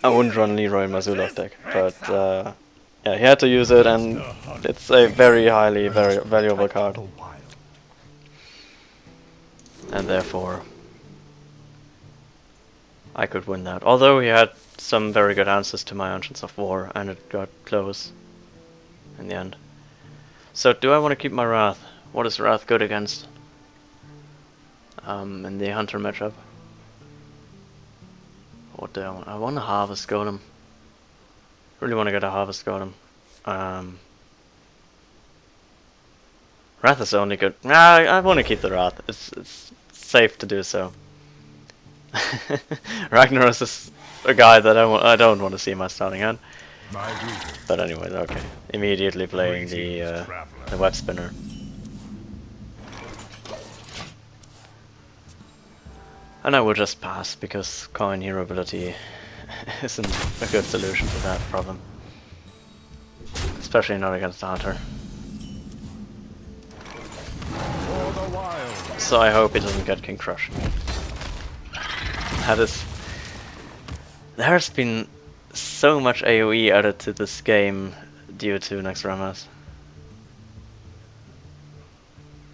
I wouldn't run Leroy in my Zulok deck, but yeah, he had to use it, and it's a very valuable card, and therefore I could win that. Although he had some very good answers to my Ancients of War, and it got close in the end. So, do I want to keep my Wrath? What is Wrath good against? In the Hunter matchup. What do I want? I want to Harvest Golem. Really want to get a Harvest Golem. Wrath is only good. Nah, I want to keep the Wrath. It's safe to do so. Ragnaros is a guy that I don't want to see in my starting hand. But anyways, okay. Immediately playing the Web Spinner. And I will just pass, because coin hero ability isn't a good solution to that problem. Especially not against the Hunter. So I hope he doesn't get King Crush. There's been so much AoE added to this game due to Naxxramas.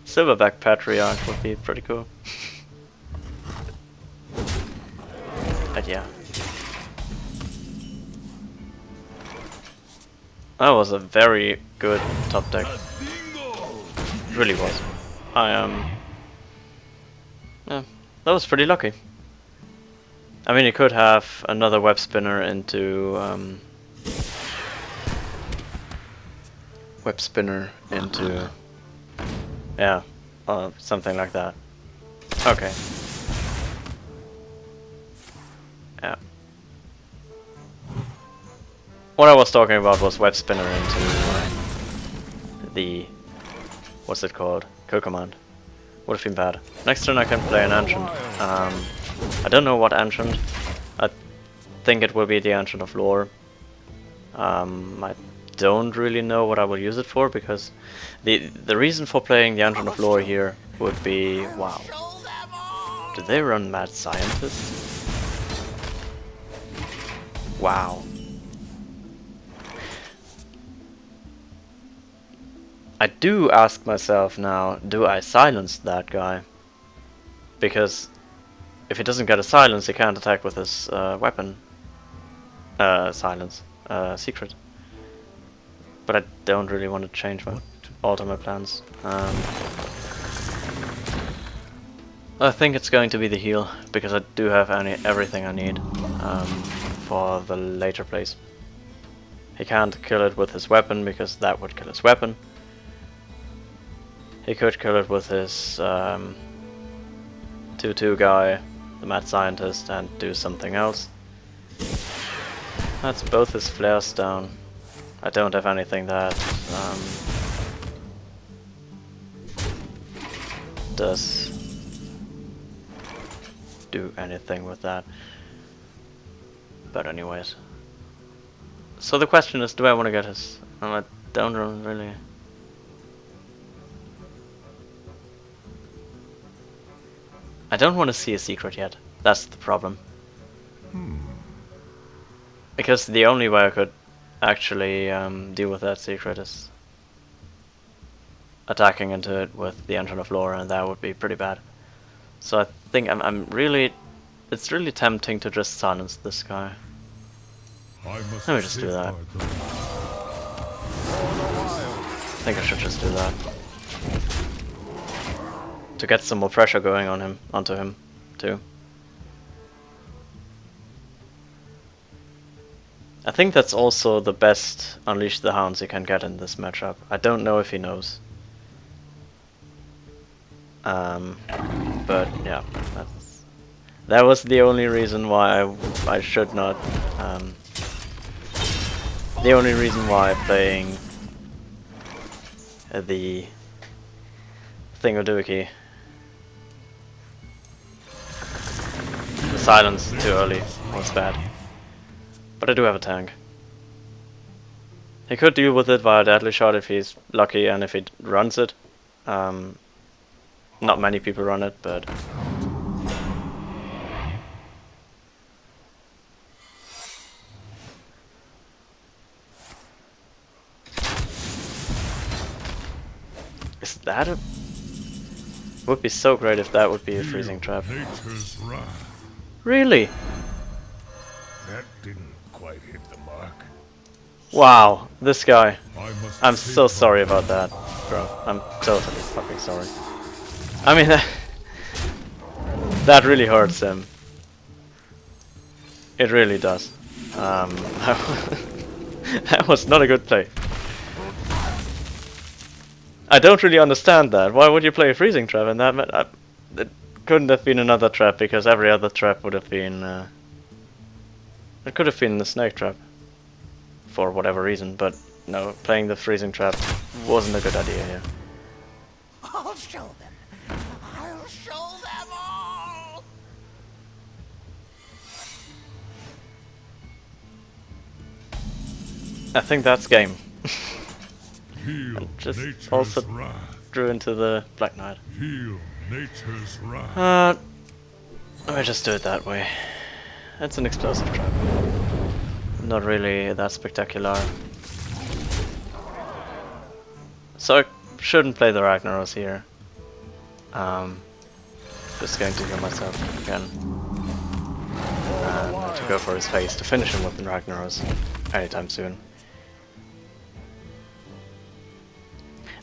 Silverback Patriarch would be pretty cool. But yeah. That was a very good top deck. It really was. Yeah, that was pretty lucky. I mean, you could have another Web Spinner into yeah, something like that. Okay. Yeah. What I was talking about was Web Spinner into the, what's it called? Kill Command. Would have been bad. Next turn I can play an Ancient. I don't know what Ancient. I think it will be the Ancient of Lore. I don't really know what I will use it for, because the reason for playing the Ancient of Lore here would be, wow. Do they run Mad Scientist? Wow. I do ask myself now, do I silence that guy? Because if he doesn't get a silence, he can't attack with his weapon. Secret. But I don't really want to change my alter my plans. I think it's going to be the heal, because I do have everything I need for the later plays. He can't kill it with his weapon, because that would kill his weapon. He could kill it with his 2/2 guy, the Mad Scientist, and do something else. That's both his flares down. I don't have anything that does do anything with that. But anyways. So the question is, do I want to get his... I don't really... I don't want to see a secret yet. That's the problem. Because the only way I could actually deal with that secret is attacking into it with the Ancient of Lore, and that would be pretty bad. So I think I'm really... It's really tempting to just silence this guy. Let me just do that. I think I should just do that. To get some more pressure going on him, onto him, too. I think that's also the best Unleash the Hounds you can get in this matchup. I don't know if he knows. But yeah, that was the only reason why I should not. The only reason why playing the Thingadookie. The silence too early was bad. But I do have a tank. He could deal with it via Deadly Shot if he's lucky and if he runs it. Not many people run it, but... Is that a... Would be so great if that would be a freezing trap. Nature's wrath. Really? That didn't quite hit the mark. Wow, this guy. I must I'm so safeguard sorry about that, bro. I'm totally fucking sorry. I mean, that really hurts him. It really does. That was not a good play. I don't really understand that. Why would you play a freezing trap? And that it couldn't have been another trap, because every other trap would have been. It could have been the snake trap, for whatever reason. But no, playing the freezing trap wasn't a good idea here. I'll show them. I'll show them all. I think that's game. Heal Just nature's also wrath. drew into the Black Knight. Heal nature's wrath. Let me just do it that way. It's an explosive trap. Not really that spectacular. So I shouldn't play the Ragnaros here. Just going to heal myself again. And to go for his face to finish him with the Ragnaros anytime soon.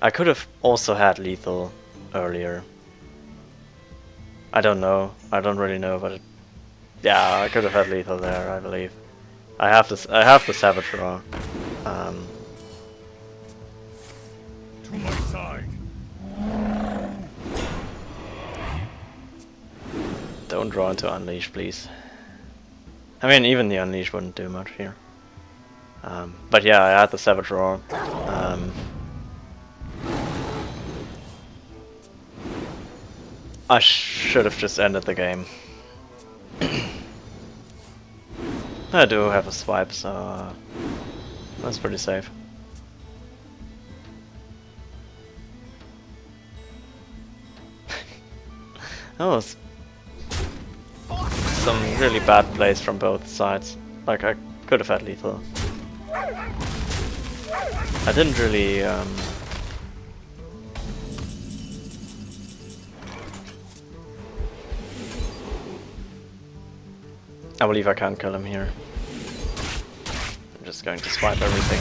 I could have also had lethal earlier. I don't know. I don't really know, but yeah, I could have had lethal there, I believe. I have this. I have the Savage Raw. To my side. Don't draw into Unleash, please. I mean, even the Unleash wouldn't do much here. But yeah, I had the Savage Raw. I should have just ended the game. I do have a swipe, so that's pretty safe. That was some really bad plays from both sides. Like, I could have had lethal. I didn't really I believe I can't kill him here. I'm just going to swipe everything.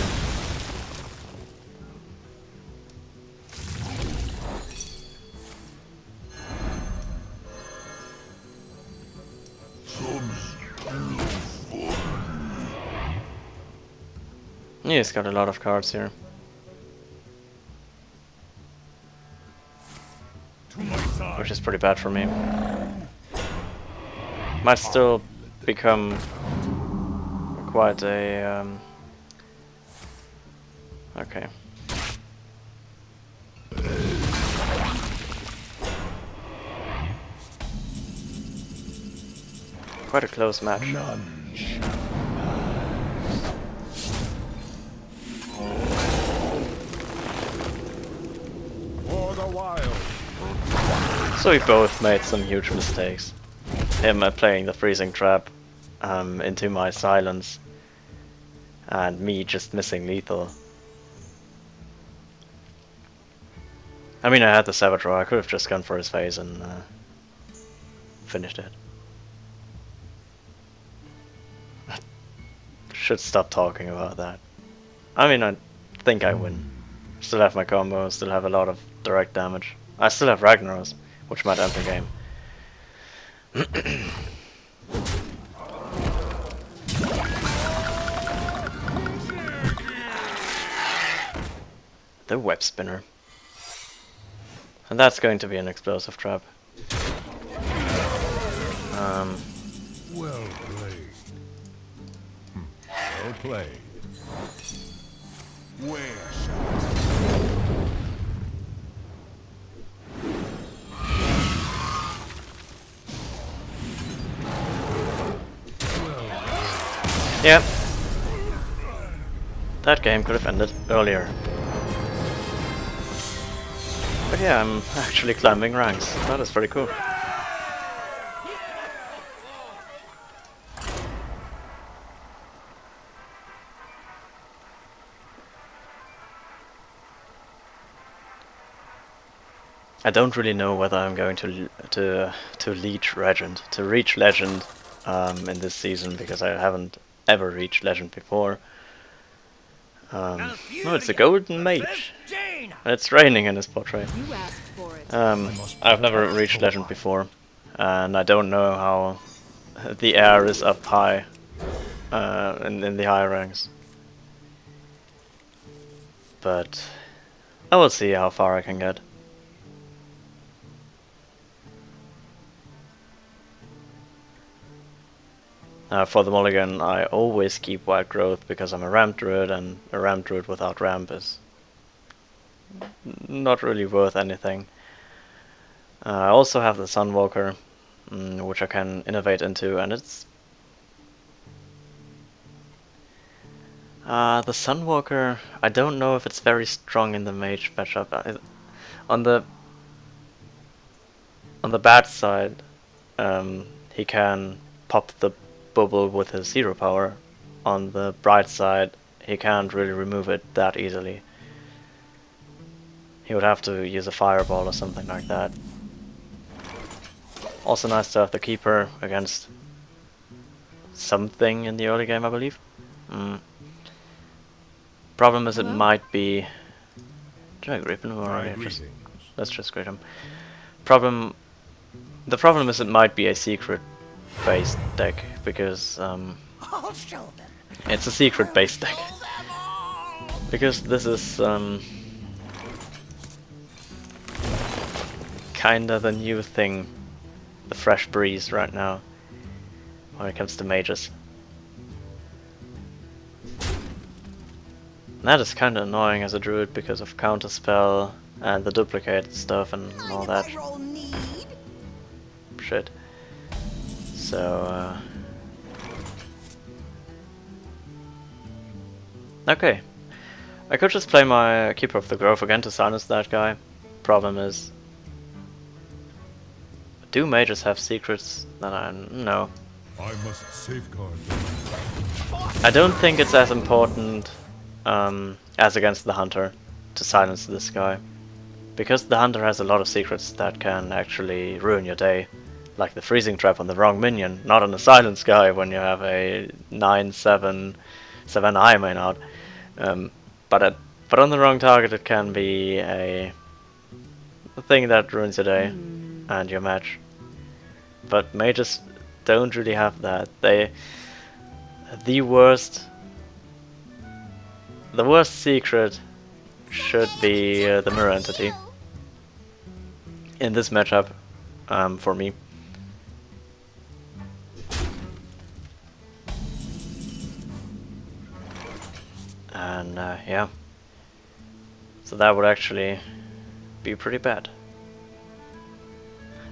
Yeah, he's got a lot of cards here. Which is pretty bad for me. Might still become quite a okay. Quite a close match. For the wild. So we both made some huge mistakes. Him playing the freezing trap into my silence, and me just missing lethal. I mean, I had the Savage Raw. I could have just gone for his face and finished it. I should stop talking about that. I mean, I think I win. Still have my combo, still have a lot of direct damage. I still have Ragnaros, which might end the game. The web spinner. And that's going to be an explosive trap. Well played. Well played. Where shall Yeah. That game could have ended earlier. But yeah, I'm actually climbing ranks. That is pretty cool. I don't really know whether I'm going to reach legend in this season, because I haven't ever reached legend before. No, it's a golden mage. And it's raining in this portrait. You asked for it. I've never reached legend before, and I don't know how the air is up high in the higher ranks. But I will see how far I can get. For the mulligan, I always keep wild growth because I'm a ramp druid, and a ramp druid without ramp is not really worth anything. I also have the Sunwalker, which I can innovate into, and it's the Sunwalker. I don't know if it's very strong in the mage matchup. On the bad side, he can pop the bubble with his 0 power. On the bright side, he can't really remove it that easily. He would have to use a fireball or something like that. Also nice to have the keeper against something in the early game, I believe. Problem is, it might be... Did I grip him already? Let's just greet him. The problem is, it might be a secret based deck, because I'll show them. it's a secret based deck. Because this is kinda the new thing, the fresh breeze right now when it comes to mages. And that is kinda annoying as a druid because of counterspell and the duplicate stuff and all that shit. So okay. I could just play my Keeper of the Grove again to silence that guy. Problem is, do mages have secrets that I know? I must safeguard. I don't think it's as important as against the Hunter to silence this guy, because the Hunter has a lot of secrets that can actually ruin your day, like the freezing trap on the wrong minion, not on the silence guy when you have a 9/7 7i main out. But on the wrong target, it can be a thing that ruins your day and your match. But mages don't really have that. The worst secret should be the mirror entity in this matchup, for me. And yeah, so that would actually be pretty bad.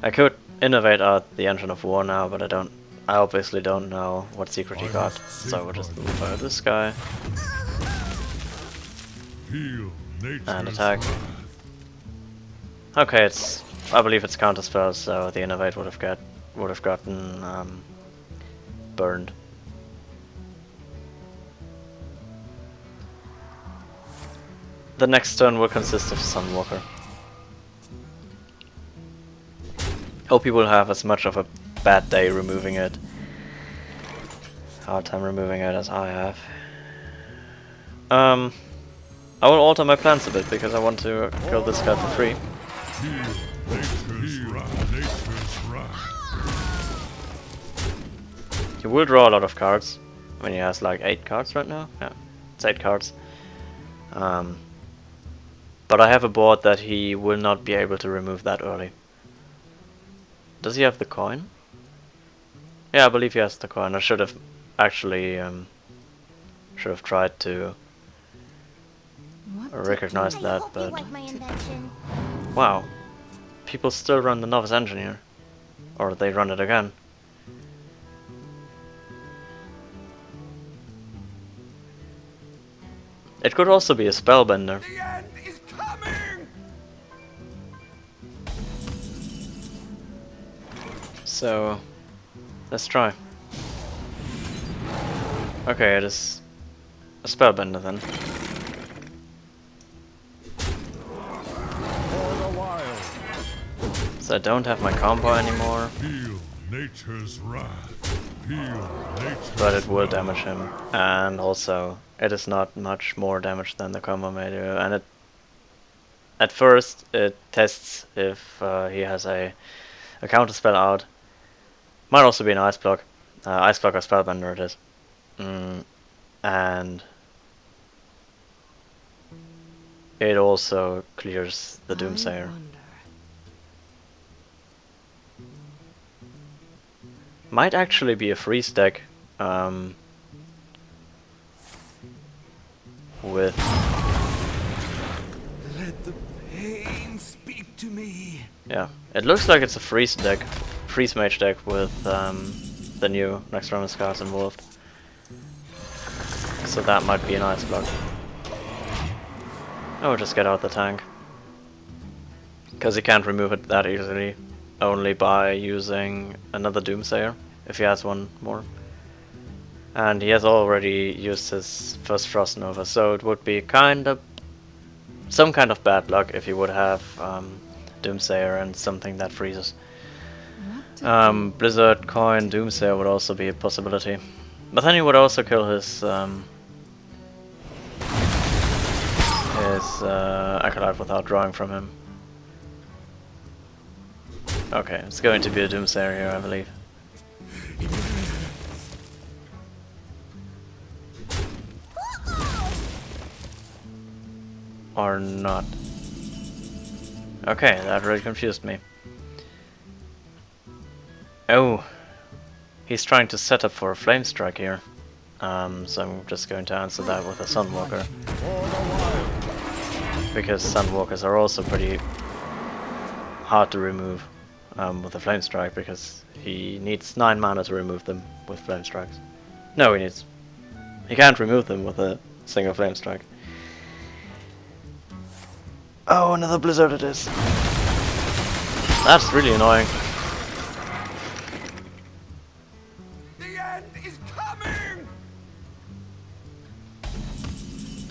I could innovate out the Engine of War now, but I obviously don't know what secret he got, so we'll just move out this guy and attack. Okay, I believe it's counterspell, so the innovate would have gotten burned. The next turn will consist of Sunwalker. Hope he will have as much of a bad day removing it, hard time removing it, as I have. I will alter my plans a bit because I want to kill this guy for free. He will draw a lot of cards. I mean, he has like 8 cards right now. Yeah, it's 8 cards. But I have a board that he will not be able to remove that early. Does he have the coin? Yeah, I believe he has the coin. I should have actually tried to recognize that, but wow, people still run the Novice Engineer, or they run it again. It could also be a Spellbender. The end is coming. So let's try. Okay, it is a Spellbender then. For the wild. I don't have my combo anymore, Feel nature's wrath. Feel nature's but it will wrath. damage him. And also, it is not much more damage than the combo may do. And it, at first, it tests if he has a counter spell out. Might also be an ice block. Ice block or spellbender it is. And it also clears the Doomsayer. Might actually be a freeze deck with Let the pain speak to me. yeah. It looks like it's a freeze deck, freeze mage deck with the new next Roman cards involved. So that might be an ice block. Oh, just get out the tank. Because he can't remove it that easily, only by using another Doomsayer, if he has one more. And he has already used his first Frost Nova, so it would be some kind of bad luck if he would have Doomsayer and something that freezes. Blizzard Coin Doomsayer would also be a possibility. But then he would also kill his Acolyte without drawing from him. Okay, it's going to be a Doomsayer here, I believe. Or not. Okay, that really confused me. Oh, he's trying to set up for a Flame Strike here. So I'm just going to answer that with a Sunwalker. Because Sunwalkers are also pretty hard to remove with a Flame Strike, because he needs 9 mana to remove them with Flame Strikes. No, he can't remove them with a single Flame Strike. Oh, another Blizzard it is. That's really annoying. The end is coming.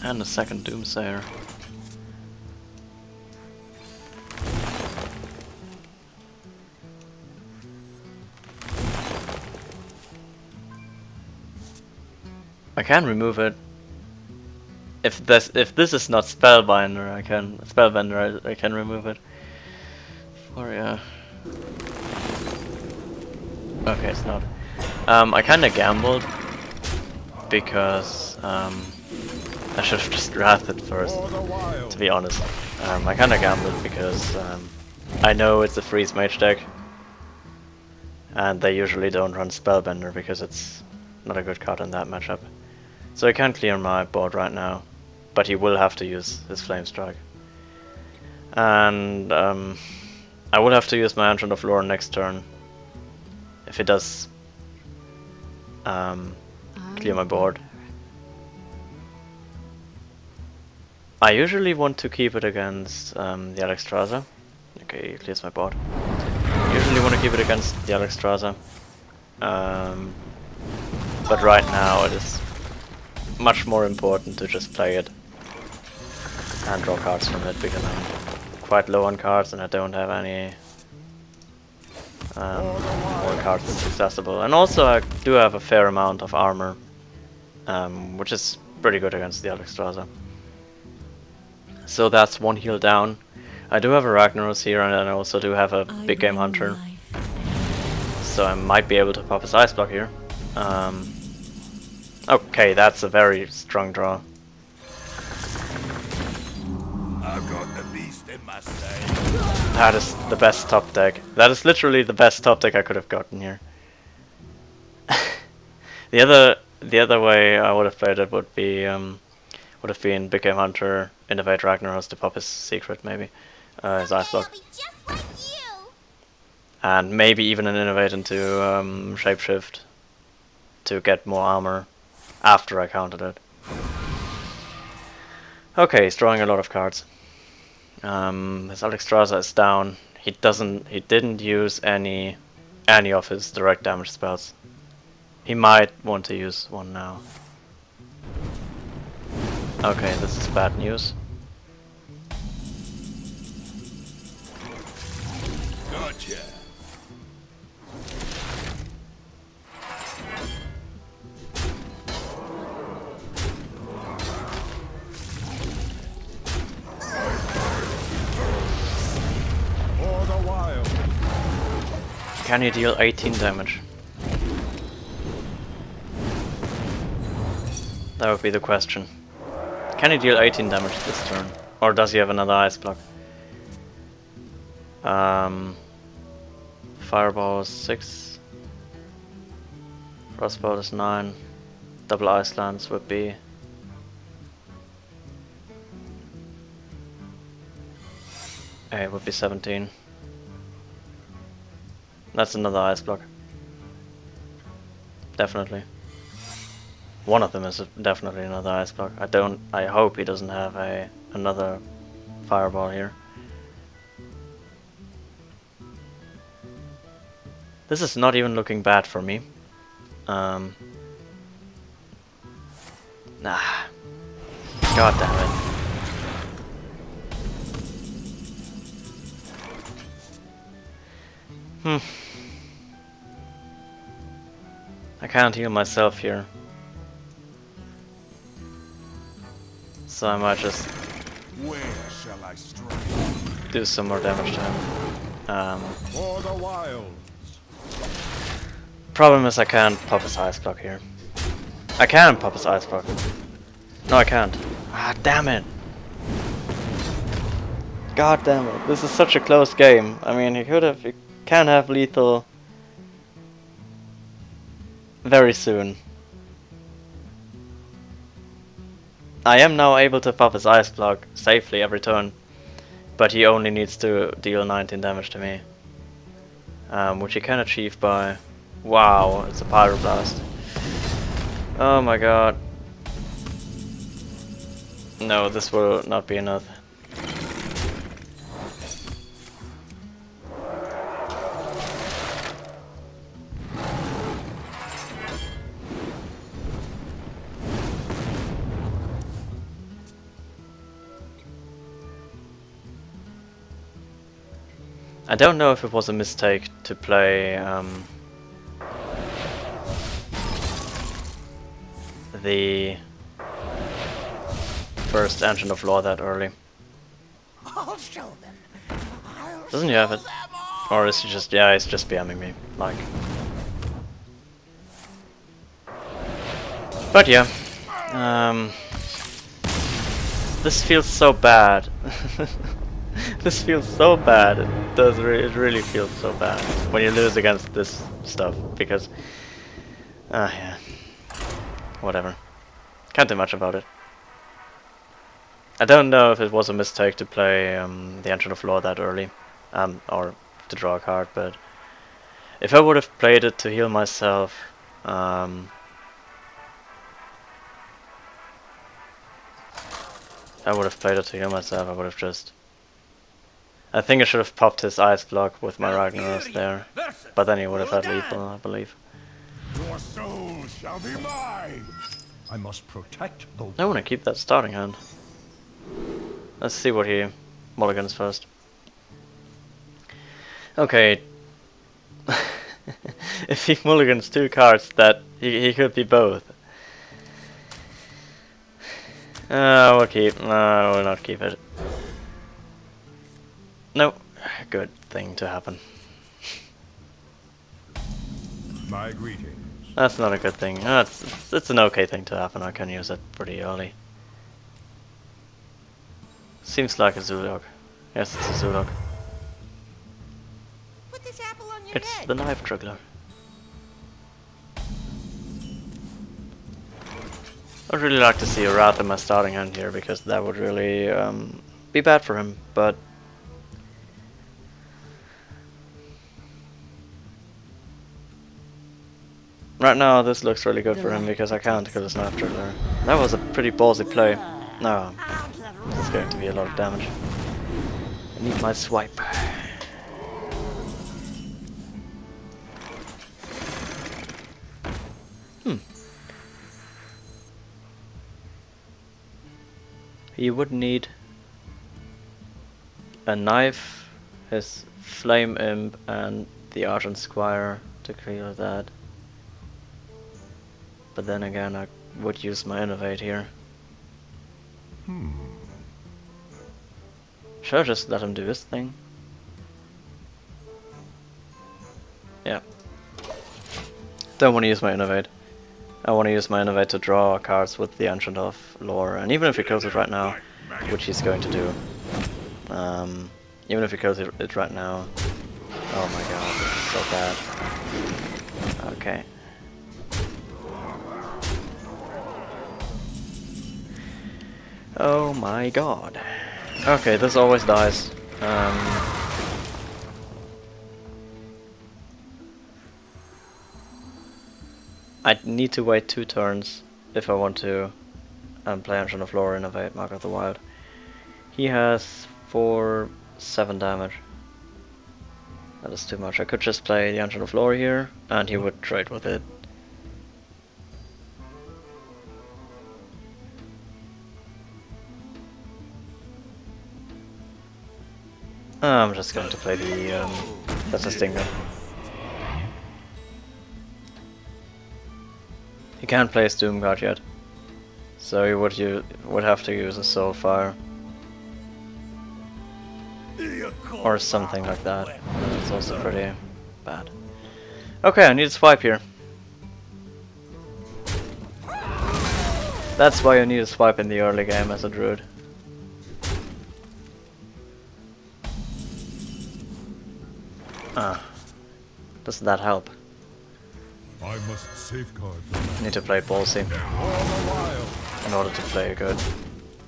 And a second Doomsayer. I can remove it. If this is not Spellbinder, I can remove it. Or yeah. Okay, it's not. I kinda gambled because I should have just drafted first, to be honest. I kinda gambled because I know it's a freeze mage deck, and they usually don't run Spellbender because it's not a good card in that matchup. So I can clear my board right now, but he will have to use his Flame Strike. And I will have to use my Entrant of Lore next turn if he does clear my board. I usually want to keep it against the Alexstrasza. Okay, he clears my board. I usually want to keep it against the Alexstrasza. But right now it is much more important to just play it and draw cards from it, because I'm quite low on cards and I don't have any more cards that's accessible. And also I do have a fair amount of armor, which is pretty good against the Alexstrasza. So that's one heal down. I do have a Ragnaros here, and I also do have a big game hunter, so I might be able to pop his ice block here. Okay, that's a very strong draw. I've got the beast in my sight. That is the best top deck. That is literally the best top deck I could have gotten here. The other way I would have played it would have been Big Game Hunter, Innovate Ragnaros to pop his secret, maybe his ice block, and maybe even an Innovate into Shapeshift to get more armor after I counted it. Okay, he's drawing a lot of cards. His Alexstrasza is down. He didn't use any of his direct damage spells. He might want to use one now. Okay, this is bad news. Good. gotcha. For the wild. Can you deal 18 damage? That would be the question. Can he deal 18 damage this turn? Or does he have another ice block? Fireball is 6. Frostbolt is 9. Double ice lance would be... it would be 17. That's another ice block. Definitely. One of them is definitely another ice block. I hope he doesn't have another fireball here. This is not even looking bad for me. Nah. God damn it. I can't heal myself here. So I might just Where shall I strike? do some more damage to him. For the wilds. Problem is I can't pop his ice block here. I can pop his ice block. No, I can't. Ah, damn it. God damn it. This is such a close game. I mean, he can have lethal very soon. I am now able to pop his ice block safely every turn, but he only needs to deal 19 damage to me. Which he can achieve by... Wow, it's a pyroblast. Oh my god. No, this will not be enough. I don't know if it was a mistake to play the first Engine of Law that early. I'll show them. Doesn't he have it? Or is he just, yeah, he's just BMing me, like. But yeah, this feels so bad. This feels so bad. It does. It really feels so bad when you lose against this stuff because, yeah, whatever. Can't do much about it. I don't know if it was a mistake to play the Engine of Law that early, or to draw a card. But if I would have played it to heal myself, I would have just. I think I should have popped his ice block with my Ragnaros there, but then he would have had lethal, I believe. Your soul shall be mine. I must protect the... I want to keep that starting hand. Let's see what he mulligans first. Okay. If he mulligans 2 cards, that he could be both. I will keep. No, I will not keep it. No, good thing to happen. My greetings. That's not a good thing. It's an okay thing to happen. I can use it pretty early. Seems like a Zulog. Yes, it's a Zulog. Put this apple on your It's head. the knife juggler. I'd really like to see a Wrath in my starting hand here because that would really be bad for him, but right now this looks really good for him because I can't kill his knife juggler. That was a pretty ballsy play. No, it's going to be a lot of damage. I need my swipe. He would need a knife, his Flame Imp and the Argent Squire to clear that. But then again, I would use my Innovate here. Should I just let him do his thing? Yeah. Don't want to use my Innovate. I want to use my Innovate to draw cards with the Ancient of Lore, and even if he kills it right now, which he's going to do. Even if he kills it right now. Oh my god, this is so bad. Okay. Oh my god. Okay, this always dies. I need to wait 2 turns if I want to play Ancient of Lore, Innovate, Mark of the Wild. He has 7 damage. That is too much. I could just play the Ancient of Lore here, and he would trade with it. I'm just going to play the that's a stinger. He can't play his Doomguard yet, so he would have to use a Soulfire or something like that. That's also pretty bad. Okay, I need a swipe here. That's why you need a swipe in the early game as a druid. Doesn't that help? I must safeguard. I need to play ballsy in order to play a good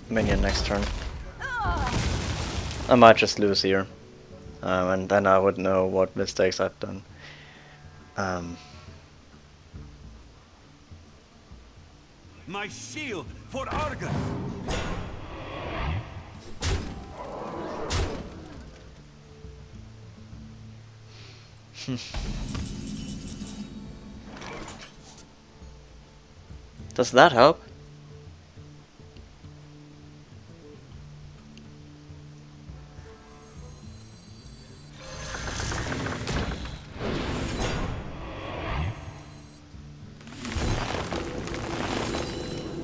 minion next turn. I might just lose here, and then I would know what mistakes I've done. My shield for Argus. Does that help?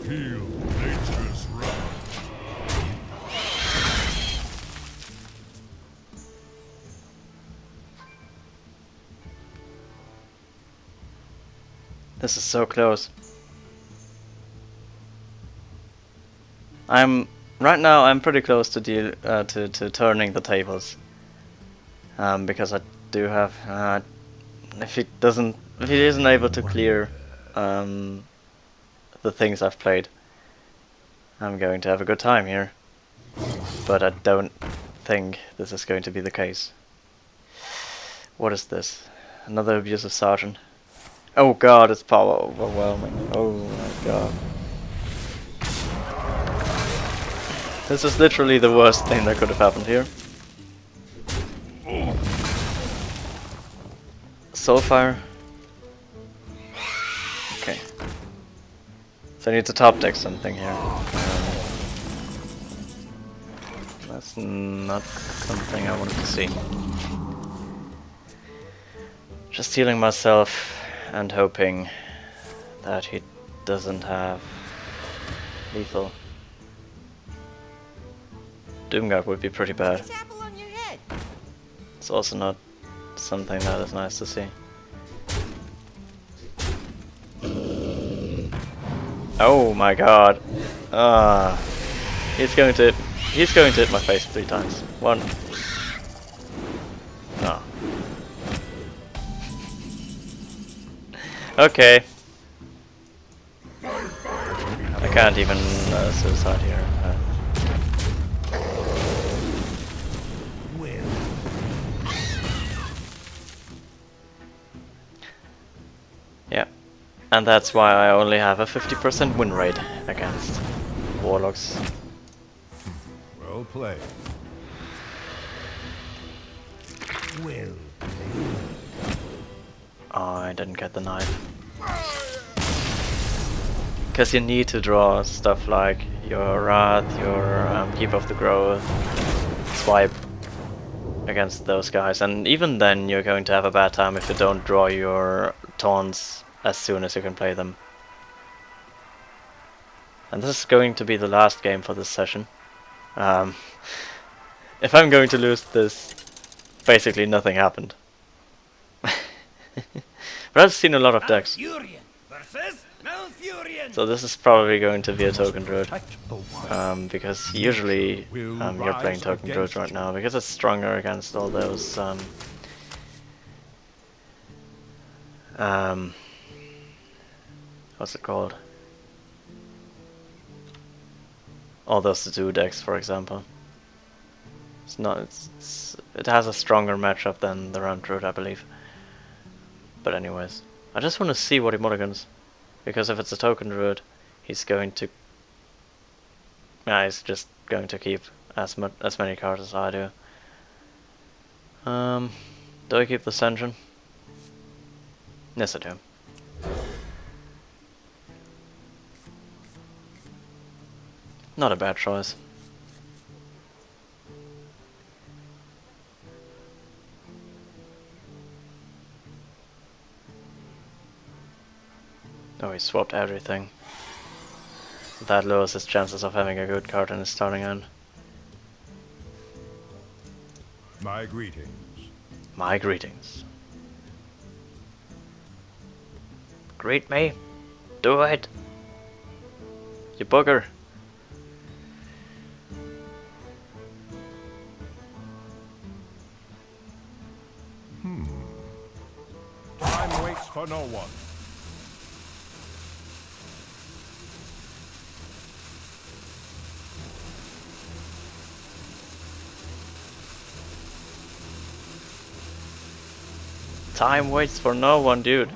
Feel nature's wrath. This is so close. Right now I'm pretty close to to turning the tables, because I do have if he isn't able to clear the things I've played, I'm going to have a good time here, but I don't think this is going to be the case. What is this? Another abusive sergeant. Oh god, it's power overwhelming. Oh my god. This is literally the worst thing that could have happened here. Soulfire. Okay. So I need to top deck something here. That's not something I wanted to see. Just healing myself and hoping that he doesn't have lethal. Doomguard would be pretty bad. It's also not something that is nice to see. Oh my god. He's going to hit my face 3 times. 1. No. Okay. I can't even suicide here. Yeah, and that's why I only have a 50% win rate against warlocks. Well played. Well. Oh, I didn't get the knife. Because you need to draw stuff like your Wrath, your Keep of the Growth, Swipe, against those guys, and even then you're going to have a bad time if you don't draw your taunts as soon as you can play them. And this is going to be the last game for this session. If I'm going to lose this, basically nothing happened. But I've seen a lot of decks. So this is probably going to be a token druid. Because usually you're playing token druid right now, because it's stronger against all those what's it called? All those to-do decks, for example. It has a stronger matchup than the round druid, I believe. But anyways, I just want to see what he mulligans, because if it's a token druid, he's going to, he's just going to keep as many cards as I do. Do I keep the Ascension? Yes, I do. Not a bad choice. Oh, he swapped everything. That lowers his chances of having a good card in his starting hand. My greetings. My greetings. Greet me. Do it. You bugger. Time waits for no one. Time waits for no one, dude.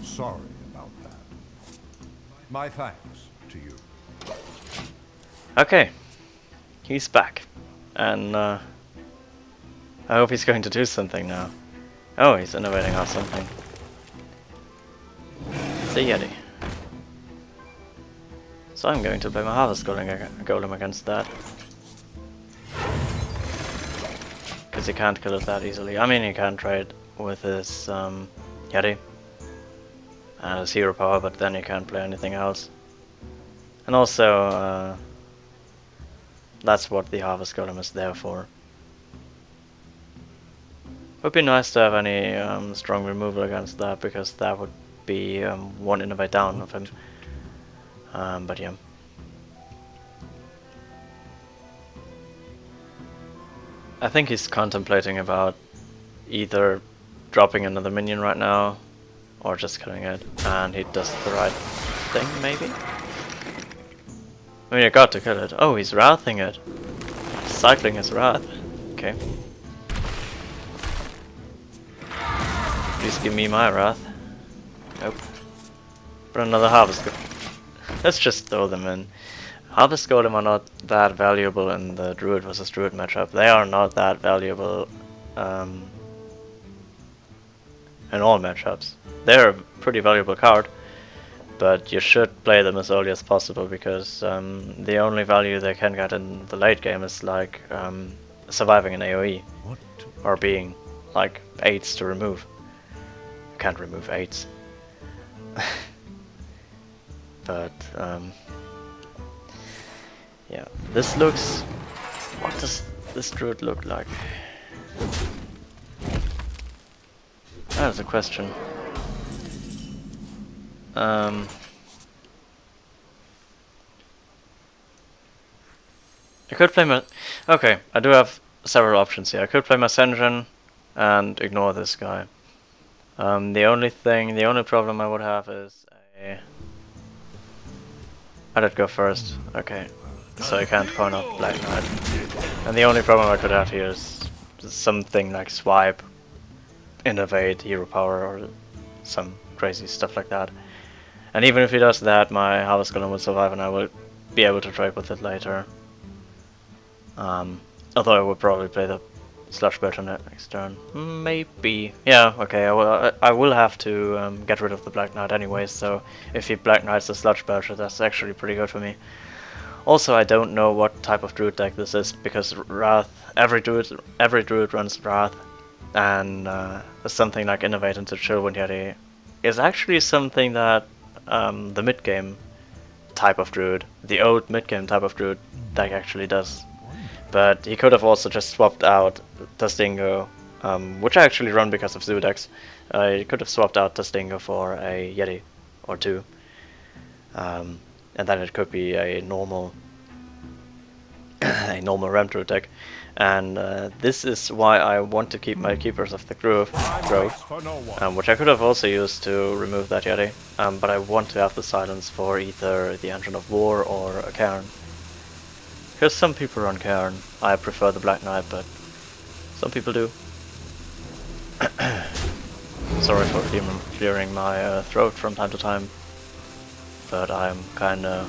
Sorry about that. My thanks to you. Okay. He's back. And I hope he's going to do something now. Oh, he's innovating on something. It's a Yeti. So I'm going to play my Harvest Golem against that. Because he can't kill it that easily. I mean, he can trade with his Yeti and his hero power, but then he can't play anything else. And also, that's what the Harvest Golem is there for. Would be nice to have any strong removal against that, because that would be one innovate down of him. But yeah. I think he's contemplating about either dropping another minion right now or just killing it, and he does the right thing, maybe? I mean, I got to kill it. Oh, he's wrathing it. Cycling his wrath. Okay. Please give me my wrath. Nope. But another Harvest Golem. Let's just throw them in. Harvest Golem are not that valuable in the Druid versus Druid matchup. They are not that valuable in all matchups. They're a pretty valuable card, but you should play them as early as possible, because the only value they can get in the late game is like surviving an AoE or being like 8s to remove. You can't remove 8s. But yeah, this looks... What does this druid look like? That's a question. I could play my... Okay, I do have several options here. I could play my Ascension and ignore this guy. The only problem I would have is a... I did go first. Okay. So I can't coin up Black Knight. And the only problem I could have here is something like Swipe, Innovate, Hero Power, or some crazy stuff like that. And even if he does that, my Harvest Golem will survive and I will be able to trade with it later. Although I would probably play the Sludge Belcher next turn. Maybe. Yeah, okay, I will have to get rid of the Black Knight anyway, so if he Black Knights the Sludge Belcher, that's actually pretty good for me. Also, I don't know what type of druid deck this is, because Wrath, every druid runs Wrath, and something like Innovate into Chillwind Yeti is actually something that the mid-game type of druid, the old mid-game type of druid deck actually does. But he could have also just swapped out Tastingo, which I actually run because of Zoodex. He could have swapped out Tastingo for a Yeti or two. And then it could be a normal a normal Ramdruid deck. And this is why I want to keep my Keepers of the Grove, which I could have also used to remove that Yeti, but I want to have the silence for either the Engine of War or a Cairn. Because some people run Cairn. I prefer the Black Knight, but some people do. Sorry for clearing my throat from time to time, but I'm kinda...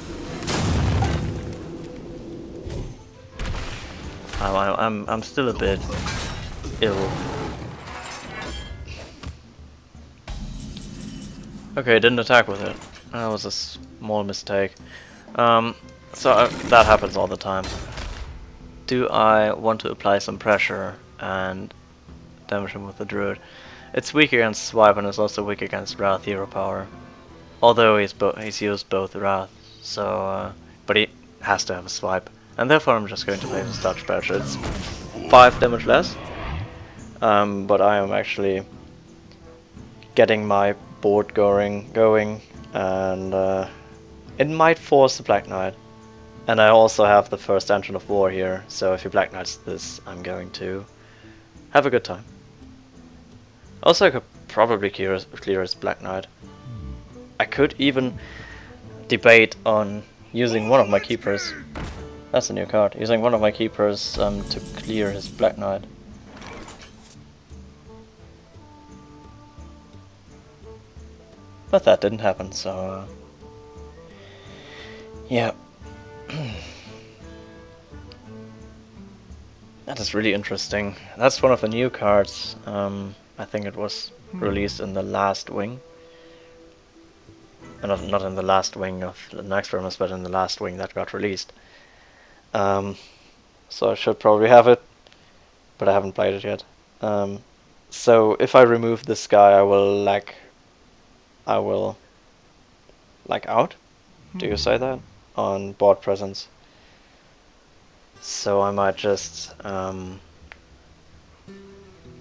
I'm still a bit ill. Okay, didn't attack with it. That was a small mistake. So that happens all the time. Do I want to apply some pressure and damage him with the Druid? It's weak against Swipe and it's also weak against Wrath Hero Power. Although he's used both Wrath, so but he has to have a Swipe. And therefore I'm just going to play the Starch Pressure. It's 5 damage less, but I am actually getting my board going, and it might force the Black Knight. And I also have the first Engine of War here, so if he Black Knights this, I'm going to have a good time. Also, I could probably clear his Black Knight. I could even debate on using one of my Keepers. That's a new card. Using one of my Keepers to clear his Black Knight. But that didn't happen, so... yeah. That is really interesting. That's one of the new cards. I think it was released in the last wing. Not in the last wing of the next Experiments, but in the last wing that got released. So I should probably have it, but I haven't played it yet. So if I remove this guy, I will lag out. Do you say that? On board presence. So I might just be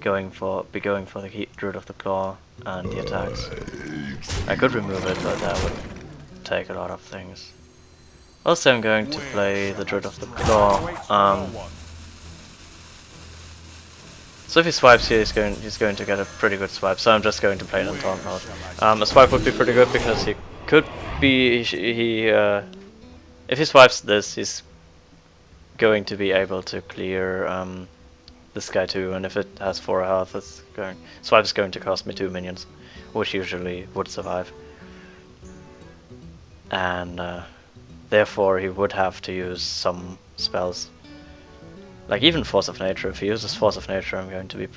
going for the Druid of the Claw and the attacks. I could remove it, but that would take a lot of things. Also, I'm going to play the Druid of the Claw. So if he swipes here, he's going to get a pretty good swipe. So I'm just going to play it in taunt mode. A swipe would be pretty good because he could be if he swipes this, he's going to be able to clear this guy too. And if it has 4 health, swipe is going to cost me 2 minions, which usually would survive. And therefore, he would have to use some spells. Like even Force of Nature. If he uses Force of Nature, I'm going to be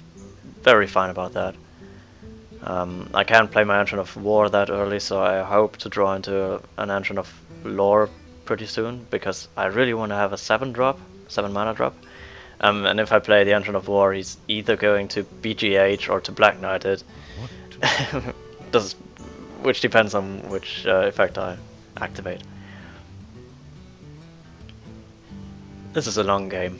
very fine about that. I can't play my Engine of War that early, so I hope to draw into an Engine of Lore pretty soon, because I really want to have a 7 mana drop. And if I play the Engine of War, he's either going to BGH or to Black Knight it. Which depends on which effect I activate. This is a long game.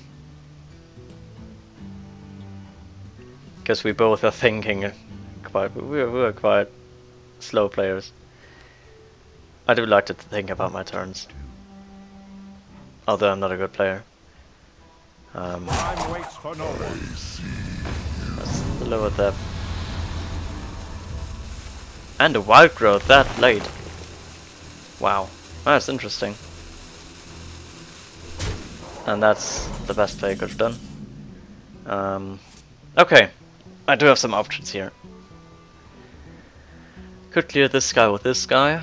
Because we both are thinking we're quite slow players. I do like to think about my turns. Although I'm not a good player. Time waits for no one. Let's lower that. And a wild growth that late. Wow, that's interesting. And that's the best play I could have done. Okay, I do have some options here. Could clear this guy with this guy.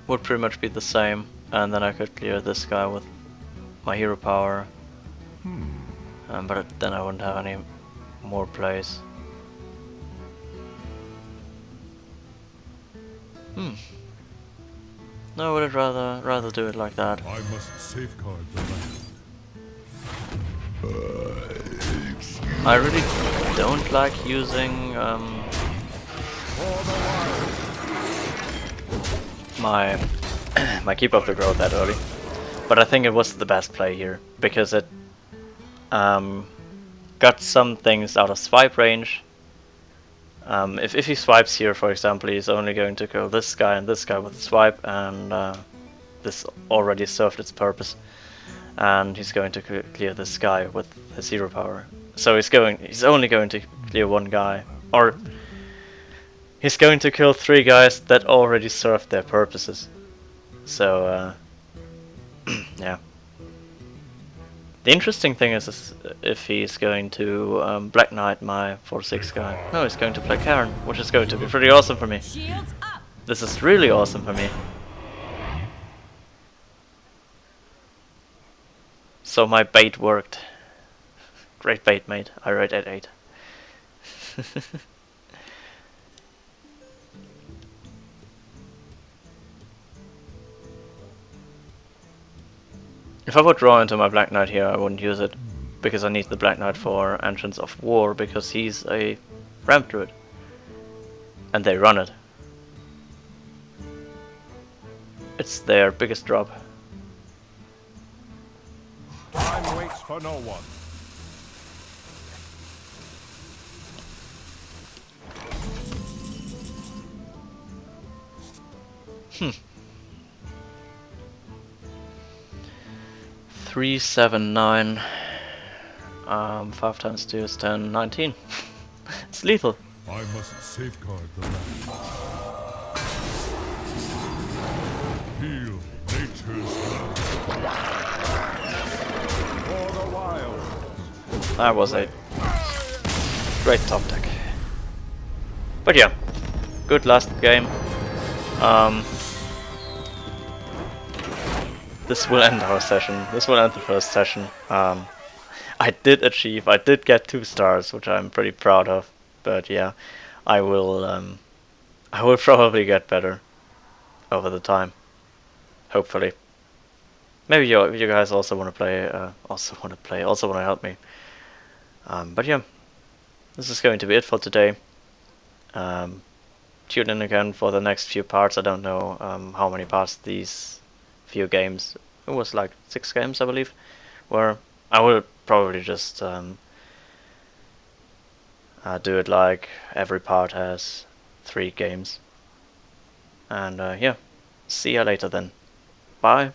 Would pretty much be the same, and then I could clear this guy with my hero power. But then I wouldn't have any more plays. Hmm. No, I would rather do it like that. I must safeguard the land. I really don't like using my my keep up the growth that early, but I think it was the best play here because it got some things out of swipe range. If he swipes here, for example, he's only going to kill this guy and this guy with a swipe, and this already served its purpose. And he's going to clear this guy with his hero power. So he's only going to clear one guy, or he's going to kill 3 guys that already served their purposes. So yeah. The interesting thing is if he's going to Black Knight my 4/6 guy. No, he's going to play Karen, which is going to be pretty awesome for me. Shields up. This is really awesome for me. So my bait worked. Great bait, mate. I rate at 8. If I would draw into my Black Knight here, I wouldn't use it, because I need the Black Knight for Entrance of War, because he's a ramp druid. And they run it. It's their biggest drop. Time waits for no one. Hmm. 3, 7, 9. 5 times 2 is 10, 19. It's lethal. I must safeguard the land. Heal nature's love. For the wild. That was a great top deck. But yeah, good last game. This will end our session. This will end the first session. I did get 2 stars, which I'm pretty proud of. But yeah, I will probably get better over the time. Hopefully. Maybe you guys also want to play, also want to help me. But yeah, this is going to be it for today. Tune in again for the next few parts. I don't know how many parts these few games. It was like 6 games, I believe. Where I will probably just do it like every part has 3 games. And yeah, see ya later then. Bye.